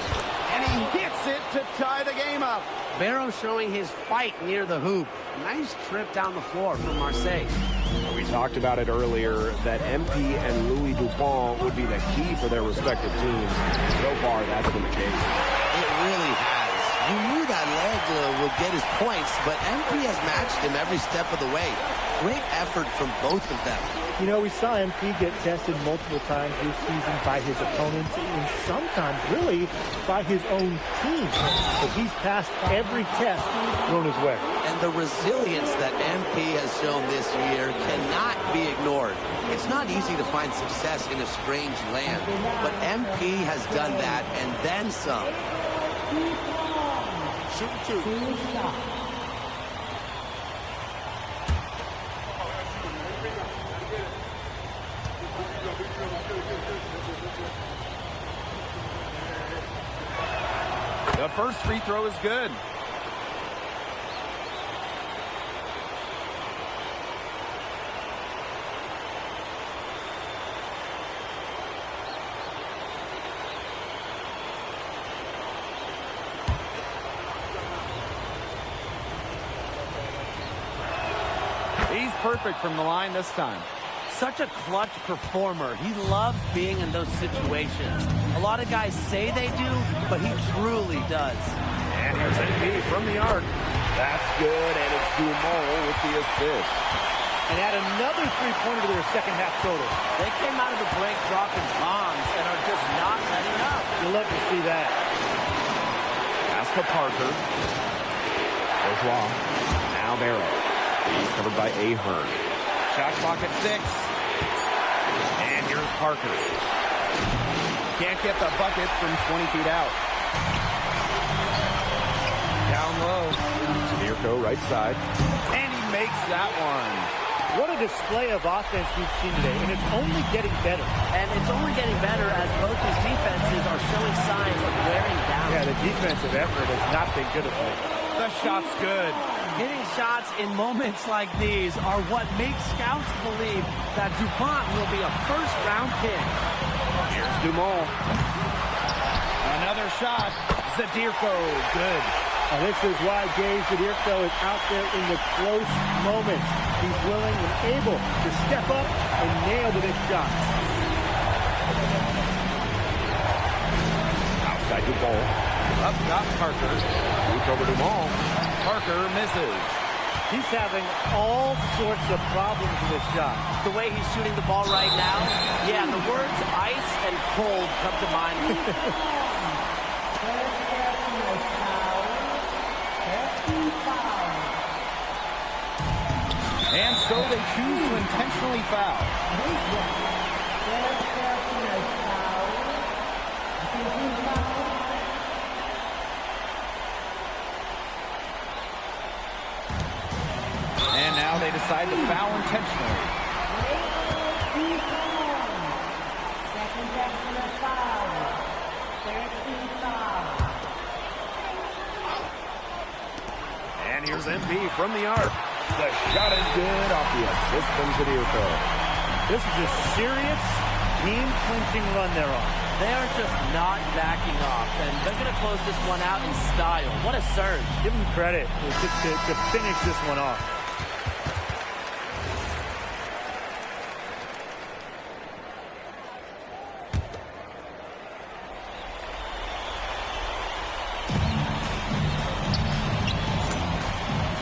And he hits it to tie the game up. Barrow showing his fight near the hoop. Nice trip down the floor from Marseille. We talked about it earlier that MP and Louis Dupont would be the key for their respective teams. So far, that's been the case. It really has. You knew that L'Aigle would get his points, but MP has matched him every step of the way. Great effort from both of them. You know, we saw MP get tested multiple times this season by his opponents and sometimes really by his own team. But he's passed every test thrown his way. And the resilience that MP has shown this year cannot be ignored. It's not easy to find success in a strange land, but MP has done that and then some. Shoot two. The first free throw is good. He's perfect from the line this time. Such a clutch performer. He loves being in those situations. A lot of guys say they do, but he truly does. And here's MP from the arc. That's good, and it's Dumont with the assist. And add another three-pointer to their second half total. They came out of the break dropping bombs and are just not letting up. You'll love to see that. Pass to Parker. Bourgeois. Now Barrow. He's covered by Ahern. Shot clock at 6. And here's Parker. Can't get the bucket from 20 feet out. Down low. Mirko right side. And he makes that one. What a display of offense we've seen today, and it's only getting better. And it's only getting better as both these defenses are showing signs of wearing down. Yeah, the defensive effort has not been good of late. The shot's good. Hitting shots in moments like these are what makes scouts believe that DuPont will be a first-round pick. Here's Dumont. Another shot. Zadirko, good. And this is why Gabe Zadirko is out there in the close moments. He's willing and able to step up and nail the big shots. Outside Dumont. Up top, Parker. Shoots over Dumont. Parker misses. He's having all sorts of problems with this shot. The way he's shooting the ball right now, yeah, the words ice and cold come to mind. And so they choose to intentionally foul. And now they decide to foul intentionally. here's MP from the arc. The shot is good off the assist from Zadirko. This is a serious game-clinching run they're on. They are just not backing off, and they're going to close this one out in style. What a surge. Give them credit just to finish this one off.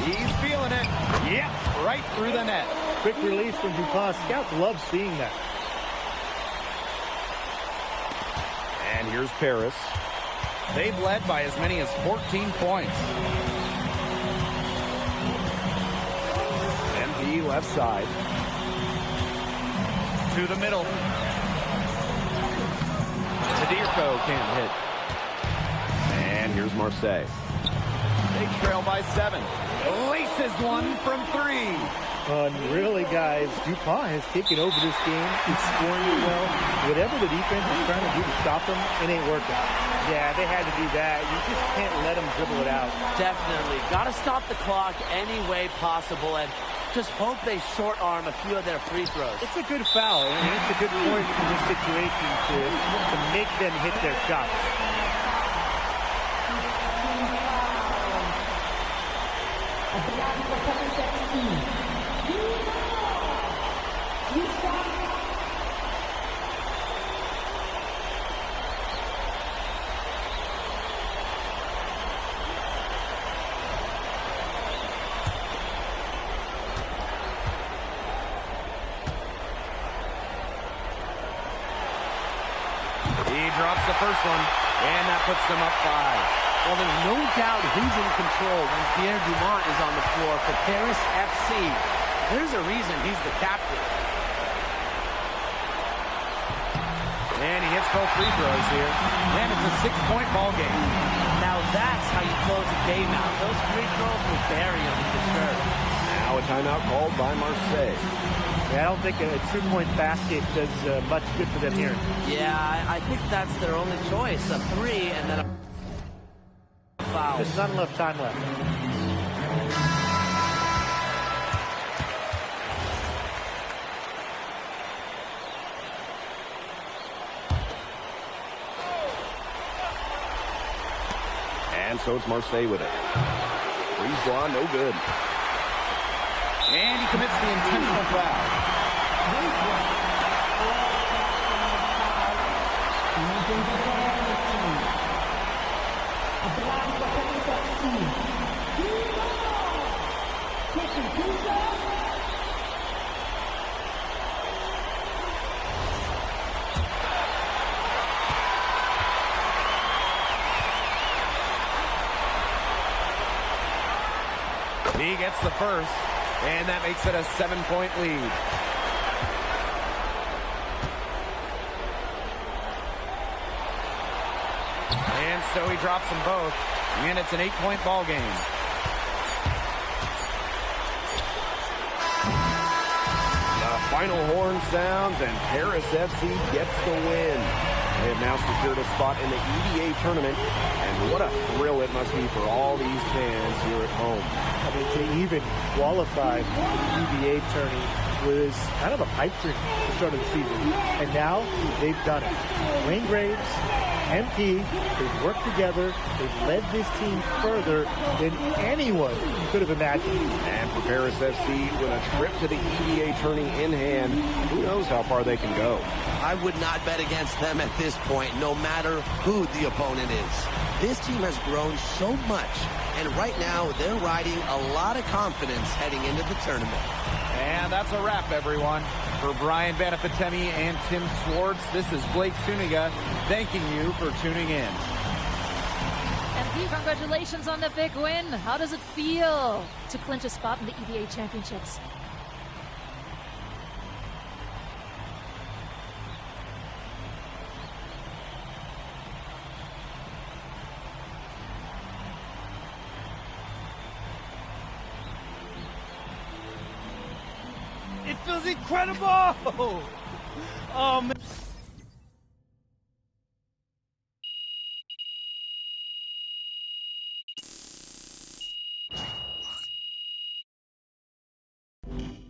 He's feeling it. Yep, right through the net. Quick release from DuPont. Scouts love seeing that. And here's Paris. They've led by as many as 14 points. MP left side. To the middle. Zadirko can't hit. And here's Marseille. They trail by 7. Laces one from 3. Really, guys, DuPont has taken over this game. He's scoring it well. Whatever the defense is trying to do to stop them, it ain't working. Yeah, they had to do that. You just can't let them dribble it out. Definitely. Got to stop the clock any way possible and just hope they short arm a few of their free throws. It's a good foul, and it's a good point in this situation to make them hit their shots. He drops the first one, and that puts them up 5. Well, there's no doubt who's in control when Pierre Dumont is on the floor for Paris FC. There's a reason he's the captain. And he hits both free throws here. And it's a 6-point ball game. Now that's how you close a game out. Those free throws will bury him for sure. Now a timeout called by Marseille. Yeah, I don't think a 2-point basket does much good for them here. Yeah, I think that's their only choice. A 3 and then a foul. There's not enough time left. And so it's Marseille with it. Breeze Blanc, no good. And he commits the intentional foul. He gets the first, and that makes it a 7-point lead. And so he drops them both, and it's an 8-point ball game. The final horn sounds, and Paris FC gets the win. They have now secured a spot in the EDA tournament, and what a thrill it must be for all these fans here at home. I mean, to even qualify for the EDA tourney was kind of a pipe dream at the start of the season. And now they've done it. Wayne Graves, MP, they've worked together. They've led this team further than anyone could have imagined. And for Paris FC, with a trip to the EDA tourney in hand, who knows how far they can go. I would not bet against them at this point, no matter who the opponent is. This team has grown so much, and right now they're riding a lot of confidence heading into the tournament. And that's a wrap, everyone. For Brian Banafitemi and Tim Swartz, this is Blake Suniga thanking you for tuning in. MP, congratulations on the big win. How does it feel to clinch a spot in the EDA Championships? It feels incredible! Oh, man. Bye.